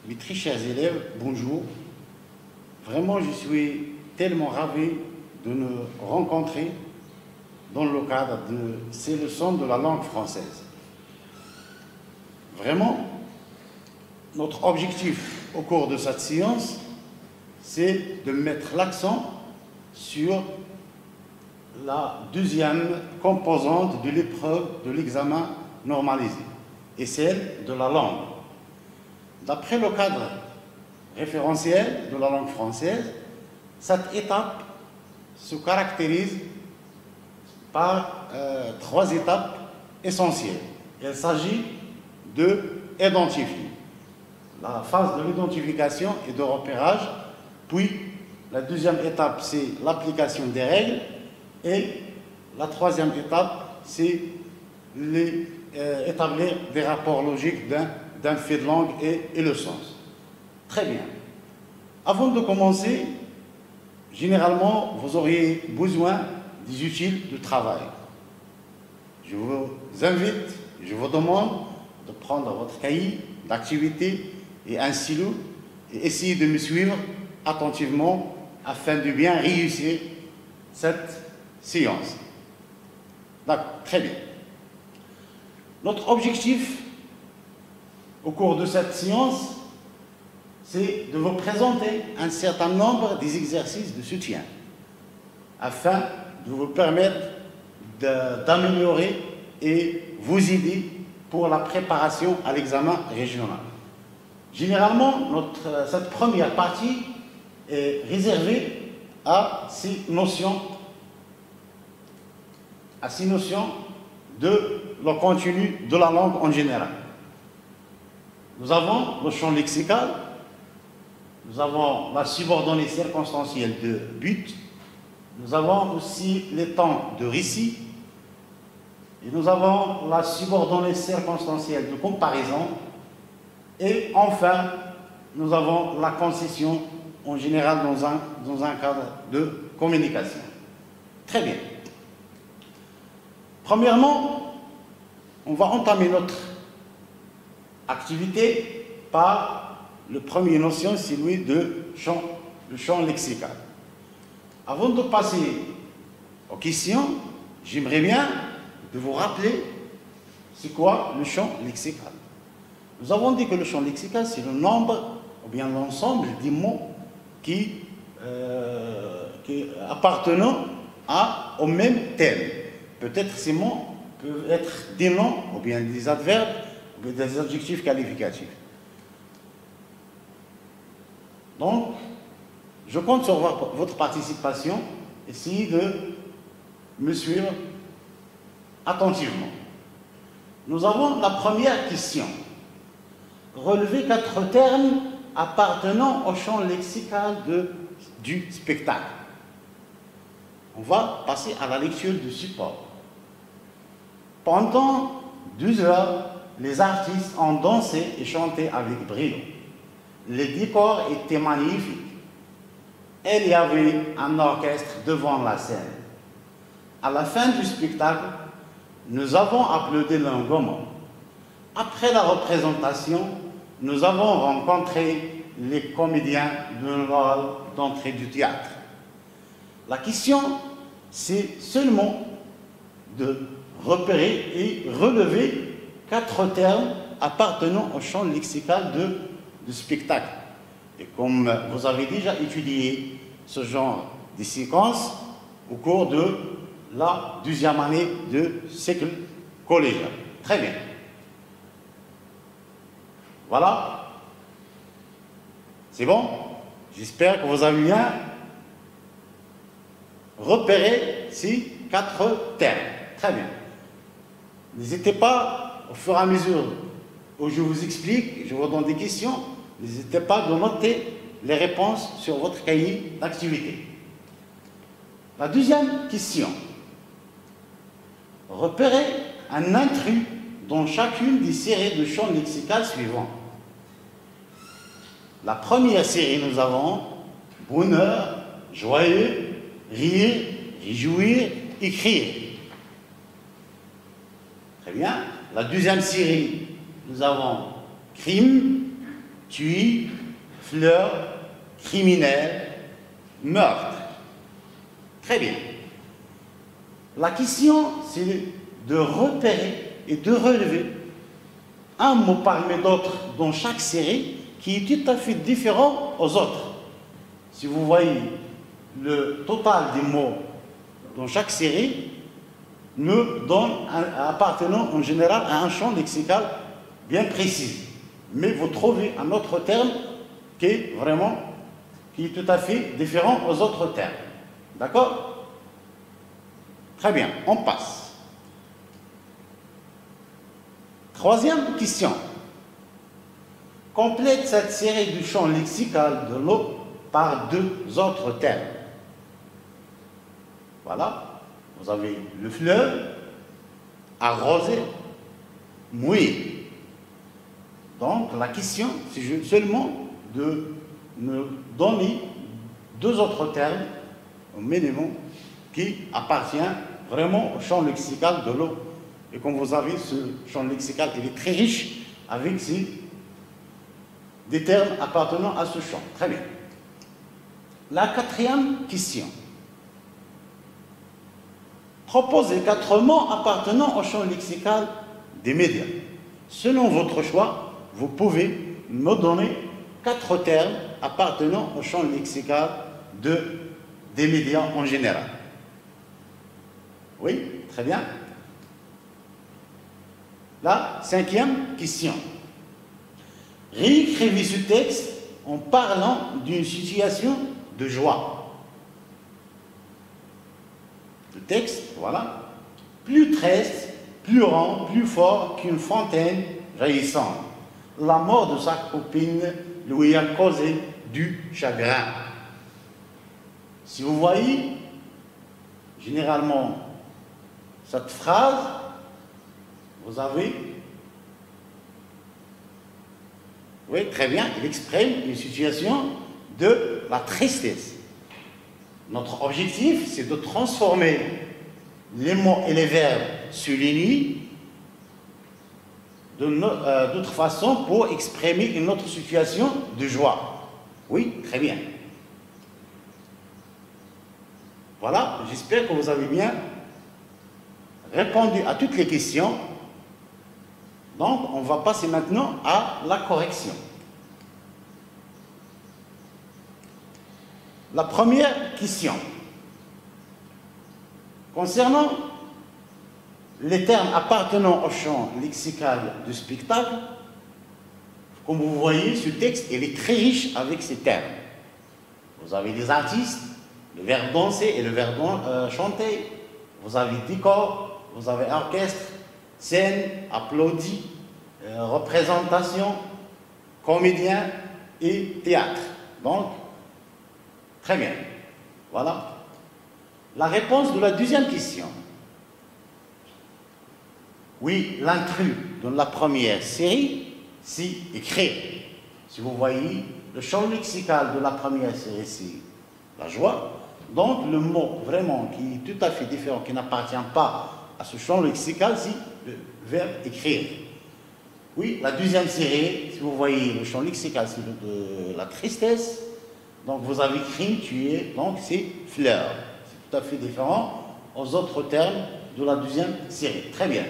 Mes très chers élèves, bonjour. Vraiment, je suis tellement ravi de nous rencontrer dans le cadre de ces leçons de la langue française. Vraiment, notre objectif au cours de cette séance, c'est de mettre l'accent sur la deuxième composante de l'épreuve de l'examen normalisé, et celle de la langue. D'après le cadre référentiel de la langue française, cette étape se caractérise par trois étapes essentielles. Il s'agit d'identifier la phase de l'identification et de repérage, puis la deuxième étape, c'est l'application des règles, et la troisième étape, c'est établir des rapports logiques d'un fait de langue et le sens. Très bien. Avant de commencer, généralement, vous auriez besoin des outils de travail. Je vous invite, je vous demande de prendre votre cahier d'activité et un stylo et essayer de me suivre attentivement afin de bien réussir cette séance. D'accord, très bien. Notre objectif au cours de cette séance, c'est de vous présenter un certain nombre des exercices de soutien afin de vous permettre d'améliorer et vous aider pour la préparation à l'examen régional. Généralement, cette première partie est réservée à ces notions de le contenu de la langue en général. Nous avons le champ lexical, nous avons la subordonnée circonstancielle de but, nous avons aussi les temps de récit, et nous avons la subordonnée circonstancielle de comparaison, et enfin, nous avons la concession en général dans un cadre de communication. Très bien. Premièrement, on va entamer notre activité par le premier notion, celui de le champ lexical. Avant de passer aux questions, j'aimerais bien de vous rappeler c'est quoi le champ lexical. Nous avons dit que le champ lexical, c'est le nombre ou bien l'ensemble des mots qui appartenant au même thème. Peut-être ces mots peuvent être des noms ou bien des adverbes ou bien des adjectifs qualificatifs. Donc, je compte sur votre participation. Essayez de me suivre attentivement. Nous avons la première question. Relevez 4 termes appartenant au champ lexical du spectacle. On va passer à la lecture du support. Pendant 2 heures, les artistes ont dansé et chanté avec brio. Les décors étaient magnifiques. Il y avait un orchestre devant la scène. À la fin du spectacle, nous avons applaudi longuement. Après la représentation, nous avons rencontré les comédiens de l'hall d'entrée du théâtre. La question, c'est seulement de repérer et relever 4 termes appartenant au champ lexical du spectacle. Et comme vous avez déjà étudié ce genre de séquences au cours de la 2e année de cycle collégial. Très bien. Voilà. C'est bon? J'espère que vous avez bien repéré ces 4 termes. Très bien. N'hésitez pas, au fur et à mesure où je vous explique, je vous donne des questions, n'hésitez pas de noter les réponses sur votre cahier d'activité. La 2e question. Repérez un intrus dans chacune des séries de champs lexicaux suivants. La première série, nous avons bonheur, joyeux, rire, réjouir, écrire. Très bien. La 2e série, nous avons crime, tuer, fleur, criminel, meurtre. Très bien. La question, c'est de repérer et de relever un mot parmi d'autres dans chaque série qui est tout à fait différent aux autres. Si vous voyez le total des mots dans chaque série, nous donne appartenant en général à un champ lexical bien précis. Mais vous trouvez un autre terme qui est tout à fait différent aux autres termes. D'accord? Très bien, on passe. Troisième question. Complète cette série du champ lexical de l'eau par deux autres termes. Voilà. Vous avez le fleuve, arrosé, mouillé. Donc la question, c'est seulement de me donner deux autres termes au minimum qui appartiennent vraiment au champ lexical de l'eau. Et comme vous avez ce champ lexical, il est très riche avec des termes appartenant à ce champ. Très bien. La quatrième question. Proposez 4 mots appartenant au champ lexical des médias. Selon votre choix, vous pouvez me donner 4 termes appartenant au champ lexical des médias en général. Oui, très bien. La 5e question. Réécrivez ce texte en parlant d'une situation de joie. Le texte, voilà. Plus triste, plus rond, plus fort qu'une fontaine jaillissante. La mort de sa copine lui a causé du chagrin. Si vous voyez, généralement, cette phrase, vous avez... Oui, très bien, il exprime une situation de la tristesse. Notre objectif, c'est de transformer les mots et les verbes surlignés d'autre façon pour exprimer une autre situation de joie. Oui, très bien. Voilà, j'espère que vous avez bien répondu à toutes les questions. Donc, on va passer maintenant à la correction. La première question. Concernant les termes appartenant au champ lexical du spectacle, comme vous voyez, ce texte il est très riche avec ces termes. Vous avez des artistes, le verbe danser et le verbe chanter. Vous avez décor, vous avez orchestre, scène, applaudi, représentation, comédien et théâtre. Donc, très bien. Voilà. La réponse de la deuxième question. Oui, l'intrus dans la première série, c'est écrit. Si vous voyez, le champ lexical de la première série, c'est la joie. Donc, le mot vraiment qui est tout à fait différent, qui n'appartient pas à ce champ lexical, c'est le verbe écrire. Oui, la deuxième série, si vous voyez, le champ lexical, c'est de la tristesse. Donc, vous avez crime, tuer, donc c'est fleur. C'est tout à fait différent aux autres termes de la deuxième série. Très bien.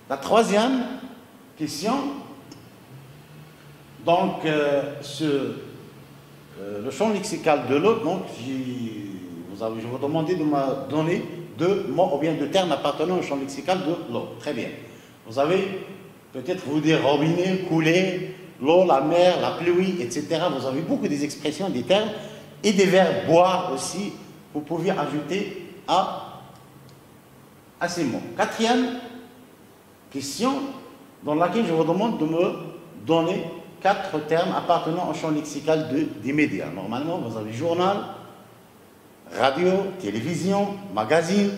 La troisième question, donc, le champ lexical de l'eau, donc, je vous demandais de me donner 2 mots ou bien 2 termes appartenant au champ lexical de l'eau. Très bien. Vous avez peut-être vous dire robinet, couler, l'eau, la mer, la pluie, etc. Vous avez beaucoup des expressions, des termes et des verbes boire aussi. Vous pouvez ajouter à ces mots. Quatrième question dans laquelle je vous demande de me donner 4 termes appartenant au champ lexical des médias. Normalement, vous avez journal, radio, télévision, magazine,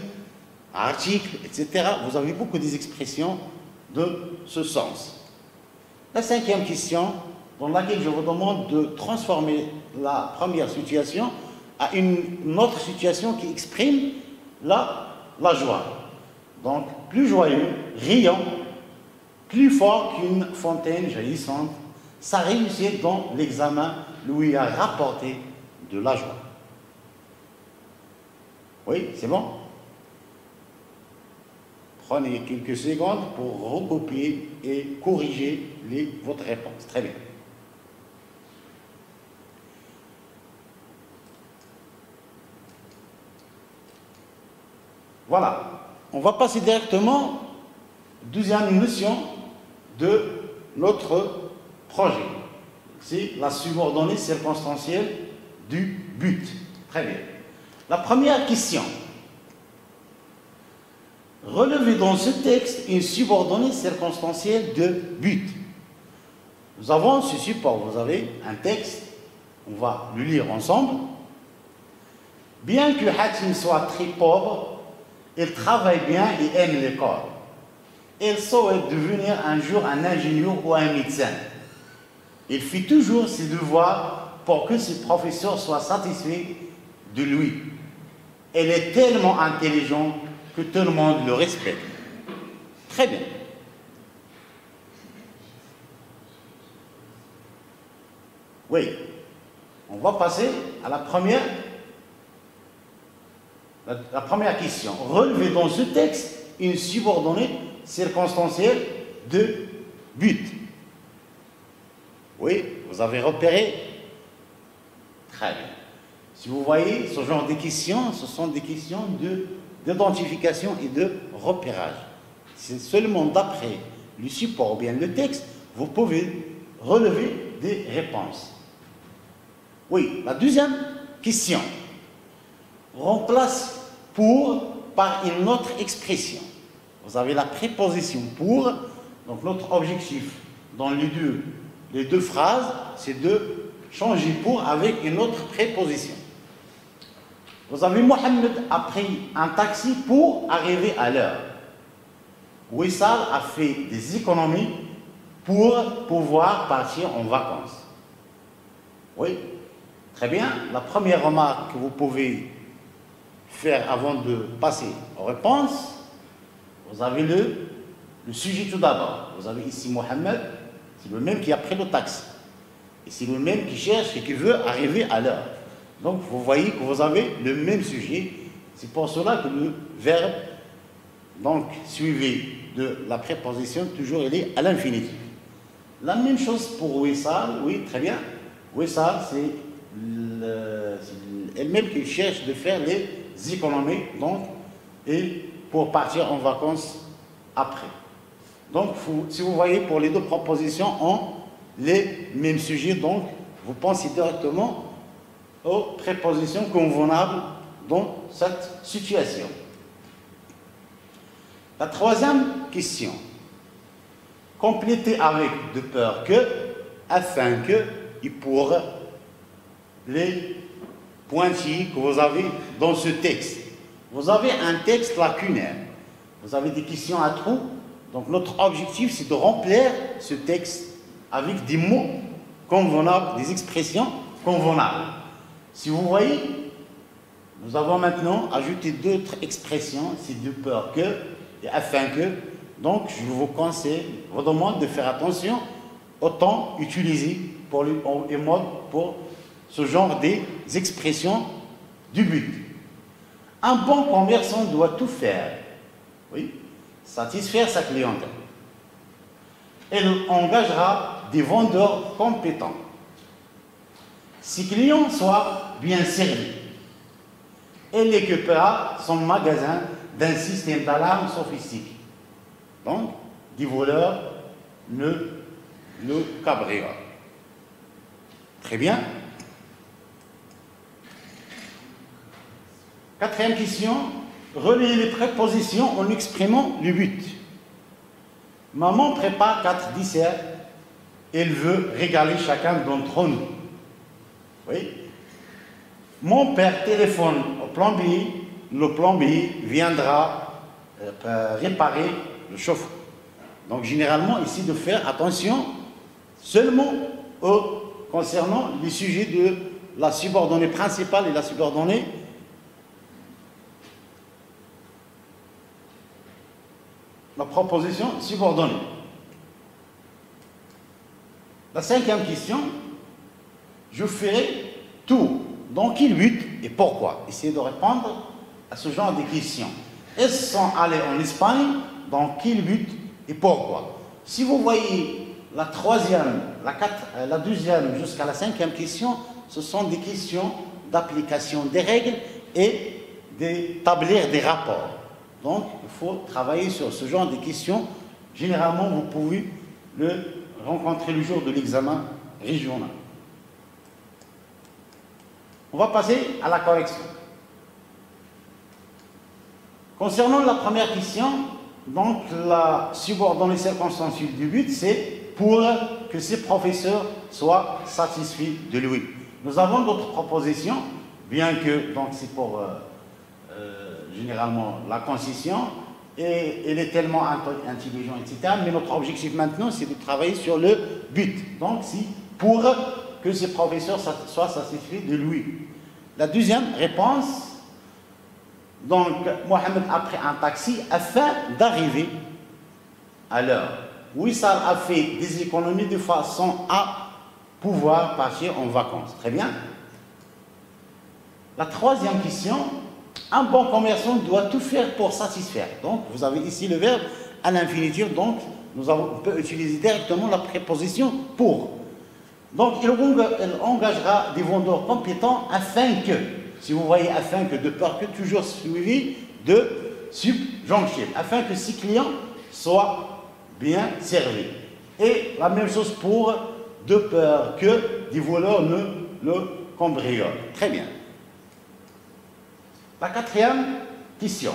article, etc. Vous avez beaucoup des expressions de ce sens. La 5e question, dans laquelle je vous demande de transformer la première situation à une autre situation qui exprime la joie. Donc, plus joyeux, riant, plus fort qu'une fontaine jaillissante, sa réussite dans l'examen lui a rapporté de la joie. Oui, c'est bon? Prenez quelques secondes pour recopier et corriger votre réponse. Très bien. Voilà. On va passer directement à la deuxième notion de notre projet. C'est la subordonnée circonstancielle du but. Très bien. La première question. Relevez dans ce texte une subordonnée circonstancielle de but. Nous avons ce support. Vous avez un texte. On va le lire ensemble. Bien que Hatim soit très pauvre, il travaille bien et aime l'école. Il souhaite devenir un jour un ingénieur ou un médecin. Il fait toujours ses devoirs pour que ses professeurs soient satisfaits de lui. Il est tellement intelligent que tout le monde le respecte. Très bien. Oui. On va passer à la première question. Relevez dans ce texte une subordonnée circonstancielle de but. Oui, vous avez repéré? Très bien. Si vous voyez ce genre de questions, ce sont des questions d'identification et de repérage. C'est seulement d'après le support ou bien le texte, vous pouvez relever des réponses. Oui, la deuxième question. Remplace pour par une autre expression. Vous avez la préposition pour, donc notre objectif dans les deux phrases, c'est de changer pour avec une autre préposition. Vous avez Mohamed a pris un taxi pour arriver à l'heure. Wissal a fait des économies pour pouvoir partir en vacances. Oui, très bien. La première remarque que vous pouvez faire avant de passer aux réponses, vous avez le sujet tout d'abord. Vous avez ici Mohamed, c'est le même qui a pris le taxi. Et c'est le même qui cherche et qui veut arriver à l'heure. Donc vous voyez que vous avez le même sujet. C'est pour cela que le verbe, donc suivi de la préposition, toujours il est à l'infinitif. La même chose pour Wissal, oui, très bien. Wissal, c'est elle-même qui cherche de faire les économies, donc, et pour partir en vacances après. Donc, si vous voyez, pour les deux propositions, ont les mêmes sujets, donc, vous pensez directement aux prépositions convenables dans cette situation. La troisième question. Complétez avec de peur que, afin que, et pour les pointillés que vous avez dans ce texte. Vous avez un texte lacunaire. Vous avez des questions à trous. Donc notre objectif, c'est de remplir ce texte avec des mots convenables, des expressions convenables. Si vous voyez, nous avons maintenant ajouté d'autres expressions, c'est de peur que et afin que. Donc je vous conseille, je vous demande de faire attention au temps utilisé pour ce genre d'expressions du but. Un bon commerçant doit tout faire, oui, satisfaire sa clientèle. Il engagera des vendeurs compétents. Ses clients soient bien servis. Elle équipera son magasin d'un système d'alarme sophistiqué. Donc, des voleurs ne le cabrera. Très bien. Quatrième question. Relayez les prépositions en exprimant le but. Maman prépare 4 desserts. Elle veut régaler chacun d'entre nous. Oui. Mon père téléphone au plombier. Le plombier viendra réparer le chauffe-eau. Donc généralement, ici de faire attention seulement concernant les sujets de la subordonnée principale et la subordonnée la proposition subordonnée. La cinquième question, je ferai tout. Dans quel but et pourquoi? Essayez de répondre à ce genre de questions. Ils sont allés en Espagne, dans quel but et pourquoi? Si vous voyez la troisième, la deuxième jusqu'à la cinquième question, ce sont des questions d'application des règles et d'établir des rapports. Donc, il faut travailler sur ce genre de questions. Généralement, vous pouvez le rencontrer le jour de l'examen régional. On va passer à la correction. Concernant la première question, donc la subordonnée circonstancielle du but, c'est pour que ses professeurs soient satisfaits de lui. Nous avons d'autres propositions, bien que donc c'est pour généralement la concession, et elle est tellement intelligente, etc. Mais notre objectif maintenant, c'est de travailler sur le but. Donc, c'est pour que ses professeurs soient satisfaits de lui. La deuxième réponse, donc, Mohamed a pris un taxi afin d'arriver à l'heure. Wissal a fait des économies de façon à pouvoir partir en vacances. Très bien. La troisième question, un bon commerçant doit tout faire pour satisfaire. Donc, vous avez ici le verbe à l'infinitif, donc on peut utiliser directement la préposition pour. Donc, il engagera des vendeurs compétents afin que, si vous voyez afin que, de peur que, toujours suivi de subjonctif, afin que ses clients soient bien servis. Et la même chose pour de peur que des voleurs ne le cambriolent. Très bien. La quatrième question.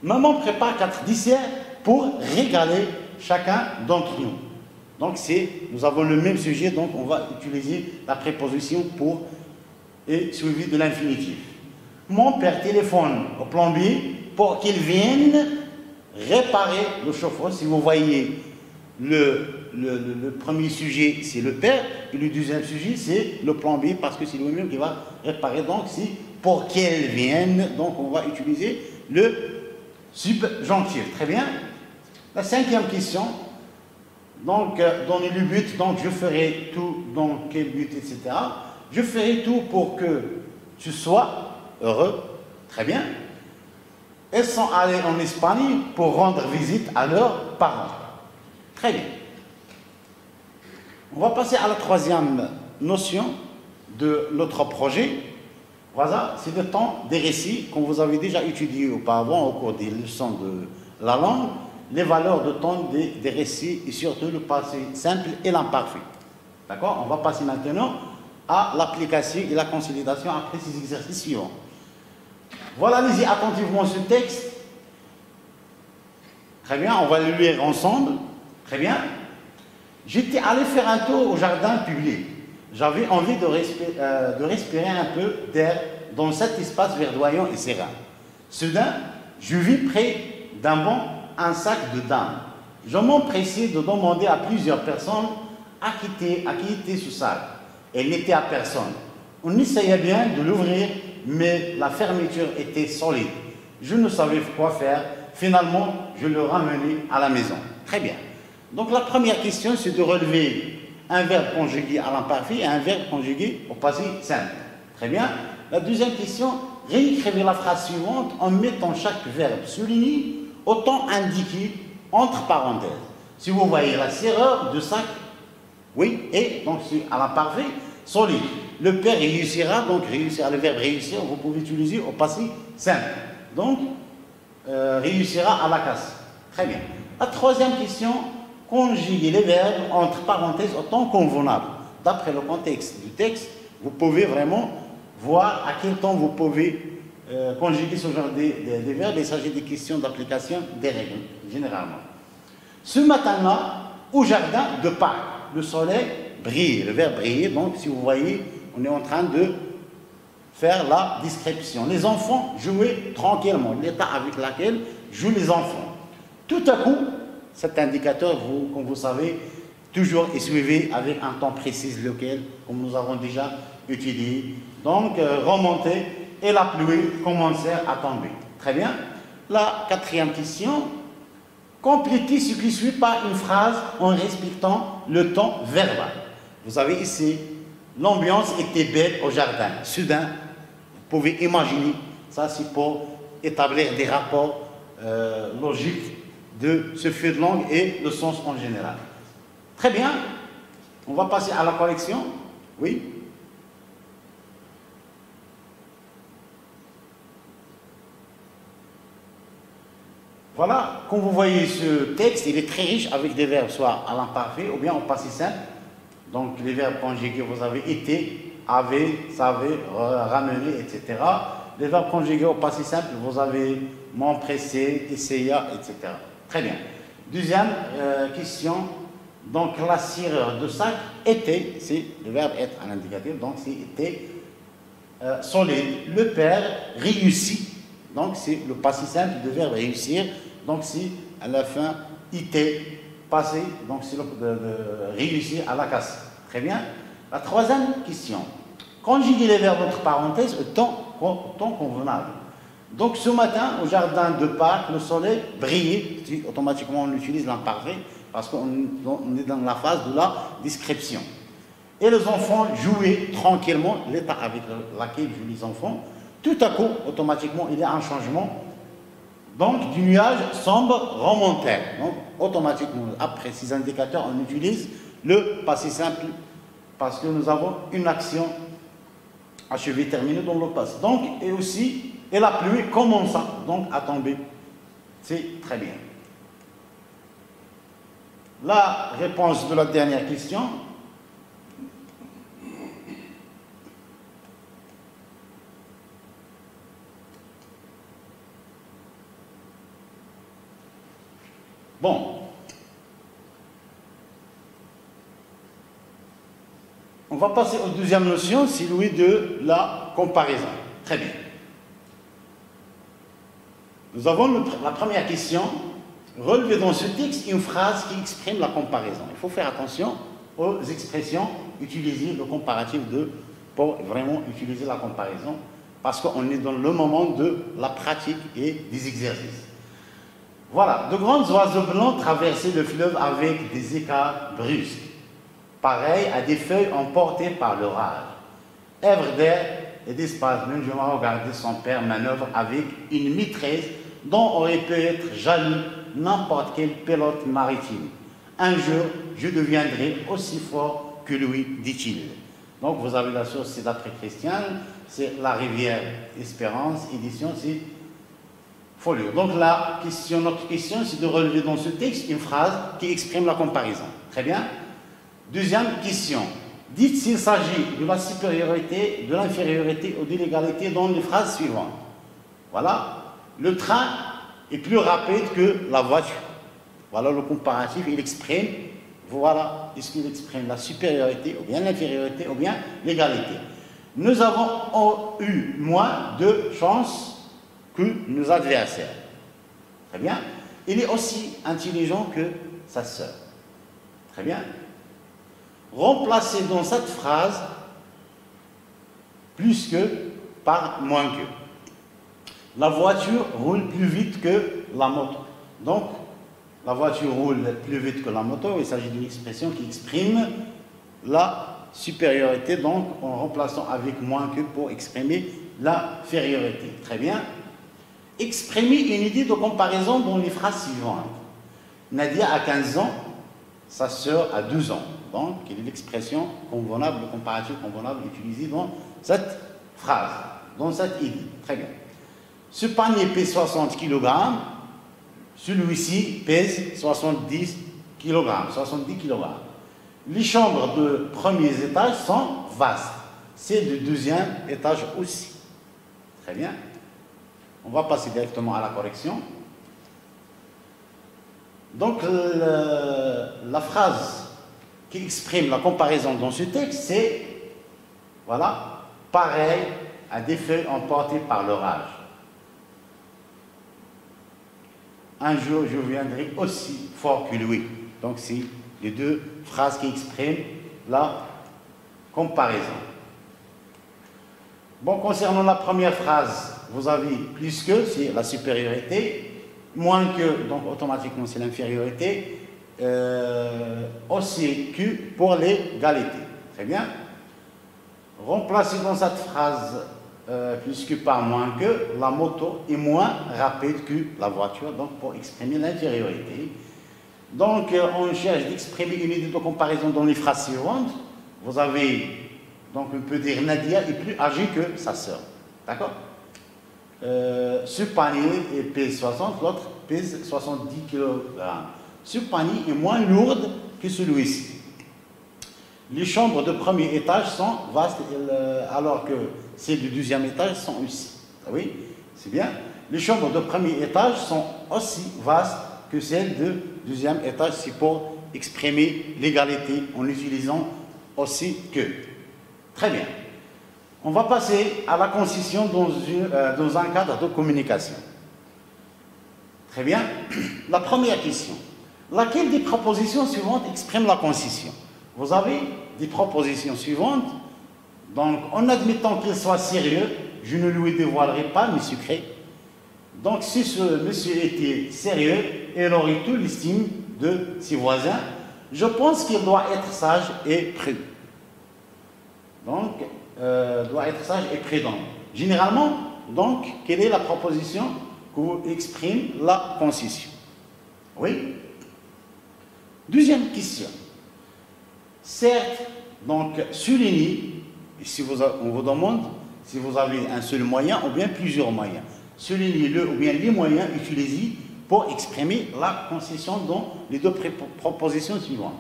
Maman prépare 4 desserts pour régaler chacun d'entre nous. Donc, nous avons le même sujet, donc on va utiliser la préposition pour et suivi de l'infinitif. Mon père téléphone au plombier pour qu'il vienne réparer le chauffe-eau. Si vous voyez le premier sujet, c'est le père, et le deuxième sujet, c'est le plombier, parce que c'est lui-même qui va réparer. Donc, c'est pour qu'elle vienne, donc on va utiliser le subjonctif. Très bien. La cinquième question, donc, donner le but, donc je ferai tout, dans quel but, etc. Je ferai tout pour que tu sois heureux. Très bien. Elles sont allées en Espagne pour rendre visite à leurs parents. Très bien. On va passer à la troisième notion de notre projet. Voilà, c'est le temps des récits qu'on vous avez déjà étudié auparavant au cours des leçons de la langue, les valeurs de temps des récits et surtout le passé simple et l'imparfait. D'accord? On va passer maintenant à l'application et la consolidation après ces exercices suivants. Voilà, lisez attentivement ce texte. Très bien, on va le lire ensemble. Très bien. J'étais allé faire un tour au jardin public. J'avais envie de respirer un peu d'air dans cet espace verdoyant et serein. Soudain, je vis près d'un banc un sac de dames. Je m'empressais de demander à plusieurs personnes à qui était ce sac. Elle n'était à personne. On essayait bien de l'ouvrir, mais la fermeture était solide. Je ne savais quoi faire. Finalement, je le ramenais à la maison. Très bien. Donc la première question, c'est de relever un verbe conjugué à l'imparfait et un verbe conjugué au passé simple. Très bien. La deuxième question, réécrivez la phrase suivante en mettant chaque verbe souligné au temps indiqué entre parenthèses. Si vous voyez la serrure de sac, oui, et donc c'est à l'imparfait, solide. Le père réussira, donc réussira, le verbe réussir, vous pouvez utiliser au passé simple. Donc, réussira à la casse. Très bien. La troisième question, conjuguer les verbes entre parenthèses au temps convenable. D'après le contexte du texte, vous pouvez vraiment voir à quel temps vous pouvez conjuguer ce genre de verbes. Il s'agit des questions d'application des règles, généralement. Ce matin-là, au jardin de Pâques, le soleil brille, le verbe briller. Donc, si vous voyez, on est en train de faire la description. Les enfants jouaient tranquillement, l'état avec lequel jouent les enfants. Tout à coup, cet indicateur, comme vous savez, toujours est suivi avec un temps précis, lequel, comme nous avons déjà étudié. Donc, remonter et la pluie commençait à tomber. Très bien. La quatrième question, Complétez ce qui suit par une phrase en respectant le temps verbal. Vous avez ici, l'ambiance était belle au jardin. Soudain, vous pouvez imaginer, ça c'est pour établir des rapports logiques de ce fait de langue et le sens en général. Très bien, on va passer à la correction. Oui. Voilà, comme vous voyez ce texte, il est très riche avec des verbes soit à l'imparfait ou bien au passé simple. Donc les verbes conjugués, vous avez été, avait, savait, ramené, etc. Les verbes conjugués au passé simple, vous avez m'empresser, essaya, etc. Très bien. Deuxième question. Donc la tireur de sac était, c'est le verbe être à l'indicatif, donc c'est était solide. Le père réussit, donc c'est le passé simple du verbe réussir, donc c'est à la fin était passé, donc c'est de réussir à la casse. Très bien. La troisième question. Conjuguer les verbes entre parenthèses au temps convenable. Donc ce matin, au jardin de Pâques, le soleil brillait, automatiquement on utilise l'imparfait, parce qu'on est dans la phase de la description. Et les enfants jouaient tranquillement, l'état avec lequel jouent les enfants. Tout à coup, automatiquement, il y a un changement. Donc, du nuage sombre remontait. Donc, automatiquement, après ces indicateurs, on utilise le passé simple, parce que nous avons une action achevée, terminée dans le passé. Donc, et aussi, et la pluie commença donc à tomber. C'est très bien. La réponse de la dernière question. Bon. On va passer aux deuxième notion, c'est celui de la comparaison. Très bien. Nous avons la première question. Relevez dans ce texte une phrase qui exprime la comparaison. Il faut faire attention aux expressions utilisées, le comparatif pour vraiment utiliser la comparaison, parce qu'on est dans le moment de la pratique et des exercices. Voilà, de grands oiseaux blancs traversaient le fleuve avec des écarts brusques, pareils à des feuilles emportées par l'orage. Ivre d'air et d'espace, Benjamin regardait son père manœuvre avec une maîtrise dont aurait pu être jaloux n'importe quel pilote maritime. Un jour, je deviendrai aussi fort que lui, dit-il. Donc, vous avez la source, c'est d'après Christian, c'est La Rivière Espérance, édition, c'est Folio. Donc, notre question, c'est de relever dans ce texte une phrase qui exprime la comparaison. Très bien. Deuxième question. Dites s'il s'agit de la supériorité, de l'infériorité ou de l'égalité dans les phrases suivantes. Voilà. Le train est plus rapide que la voiture. Voilà le comparatif, il exprime, voilà, est-ce qu'il exprime la supériorité, ou bien l'infériorité, ou bien l'égalité. Nous avons eu moins de chance que nos adversaires. Très bien. Il est aussi intelligent que sa sœur. Très bien. Remplacez dans cette phrase plus que par moins que. La voiture roule plus vite que la moto. Donc, la voiture roule plus vite que la moto. Il s'agit d'une expression qui exprime la supériorité, donc en remplaçant avec moins que pour exprimer l'infériorité. Très bien. Exprimez une idée de comparaison dans les phrases suivantes. Nadia a 15 ans, sa sœur a 12 ans. Donc, quelle est l'expression convenable, le comparatif convenable utilisé dans cette phrase, dans cette idée. Très bien. Ce panier pèse 60 kg, celui-ci pèse 70 kg, 70 kg. Les chambres de premiers étages sont vastes. C'est le deuxième étage aussi. Très bien. On va passer directement à la correction. Donc, la phrase qui exprime la comparaison dans ce texte, c'est, voilà, pareil à des feuilles emportées par l'orage. Un jour, je viendrai aussi fort que lui. Donc, c'est les deux phrases qui expriment la comparaison. Bon, concernant la première phrase, vous avez plus que, c'est la supériorité. moins que, donc automatiquement c'est l'infériorité, aussi Q pour l'égalité. Très bien. Remplacez dans cette phrase plus que par moins que, la moto est moins rapide que la voiture, donc pour exprimer l'infériorité. Donc on cherche d'exprimer une idée de comparaison dans les phrases suivantes. Vous avez, donc on peut dire Nadia est plus âgée que sa sœur. D'accord? Ce panier pèse 60, l'autre pèse 70 kg. Ce panier est moins lourd que celui-ci. Les chambres de premier étage sont vastes, alors que celles du deuxième étage sont aussi. Oui, c'est bien. Les chambres de premier étage sont aussi vastes que celles du deuxième étage. C'est pour exprimer l'égalité en utilisant aussi que. Très bien. On va passer à la concision dans un cadre de communication. Très bien. La première question. Laquelle des propositions suivantes exprime la concision? Vous avez des propositions suivantes. Donc, en admettant qu'il soit sérieux, je ne lui dévoilerai pas mes secrets. Donc, si ce monsieur était sérieux, il aurait tout l'estime de ses voisins. Je pense qu'il doit être sage et prudent. Donc, doit être sage et prudent. Généralement, donc, quelle est la proposition qui exprime la concision? Oui. Deuxième question. Certes, donc, soulignez, si on vous demande si vous avez un seul moyen ou bien plusieurs moyens. Soulignez-le ou bien les moyens utilisés pour exprimer la concision dans les deux propositions suivantes.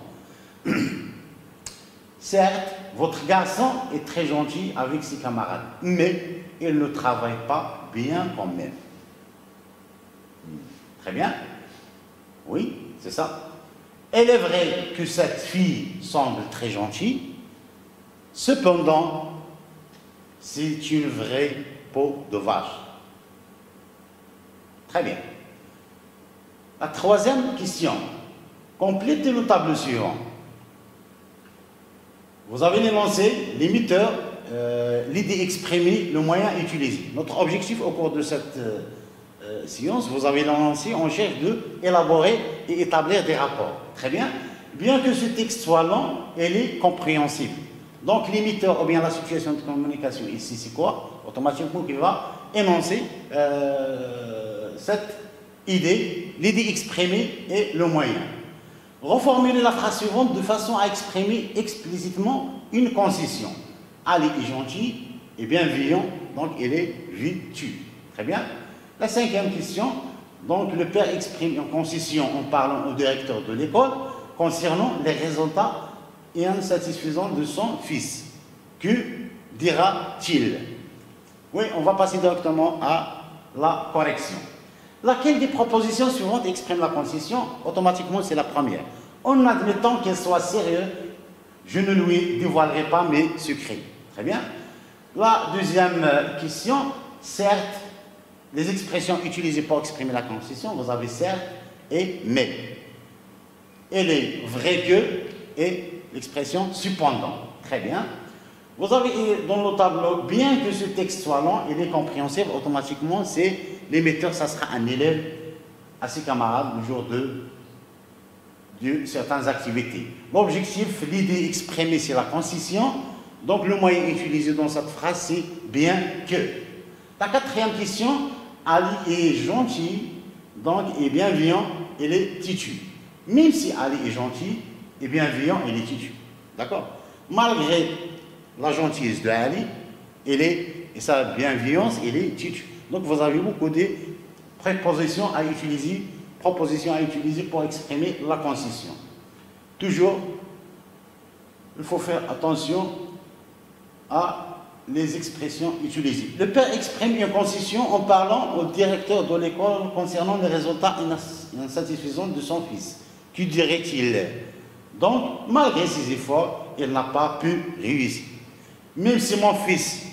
Certes, votre garçon est très gentil avec ses camarades, mais il ne travaille pas bien quand même. Très bien. Oui, c'est ça. Il est vrai que cette fille semble très gentille, cependant, c'est une vraie peau de vache. Très bien. La troisième question. Complétez le tableau suivant. Vous avez énoncé l'émetteur, l'idée exprimée, le moyen utilisé. Notre objectif au cours de cette séance, vous avez énoncé, on cherche d'élaborer et établir des rapports. Très bien. Bien que ce texte soit long, il est compréhensible. Donc l'émetteur ou bien la situation de communication ici, c'est quoi? Automatiquement, il va énoncer cette idée, l'idée exprimée et le moyen. Reformuler la phrase suivante de façon à exprimer explicitement une concision. Ali est gentil et bienveillant, donc il est vêtu. Très bien. La cinquième question, donc le père exprime une concision en parlant au directeur de l'école concernant les résultats insatisfaisants de son fils. Que dira-t-il? Oui, on va passer directement à la correction. Laquelle des propositions suivantes exprime la concision? Automatiquement, c'est la première. En admettant qu'elle soit sérieuse, je ne lui dévoilerai pas mes secrets. Très bien. La deuxième question, certes, les expressions utilisées pour exprimer la concision, vous avez certes et mais. Elle est vrai que et l'expression cependant. Très bien. Vous avez dans le tableau, bien que ce texte soit long, il est compréhensible automatiquement, c'est l'émetteur, ça sera un élève à ses camarades le jour de certaines activités. L'objectif, l'idée exprimée, c'est la concision. Donc le moyen utilisé dans cette phrase, c'est bien que. La quatrième question, Ali est gentil, donc est bienveillant, il est têtu. Même si Ali est gentil et bienveillant, il est têtu. D'accord? Malgré la gentillesse de Ali, et sa bienveillance, il est têtu. Donc vous avez beaucoup de propositions à utiliser pour exprimer la concision. Toujours, il faut faire attention à les expressions utilisées. Le père exprime une concision en parlant au directeur de l'école concernant les résultats insatisfaisants de son fils. Que dirait-il? Donc, malgré ses efforts, il n'a pas pu réussir. Même si mon fils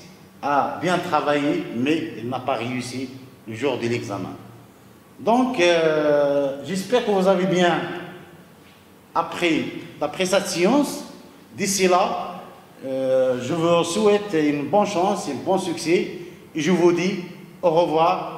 a bien travaillé, mais il n'a pas réussi le jour de l'examen. Donc, j'espère que vous avez bien appris cette séance. D'ici là, je vous souhaite une bonne chance, un bon succès, et je vous dis au revoir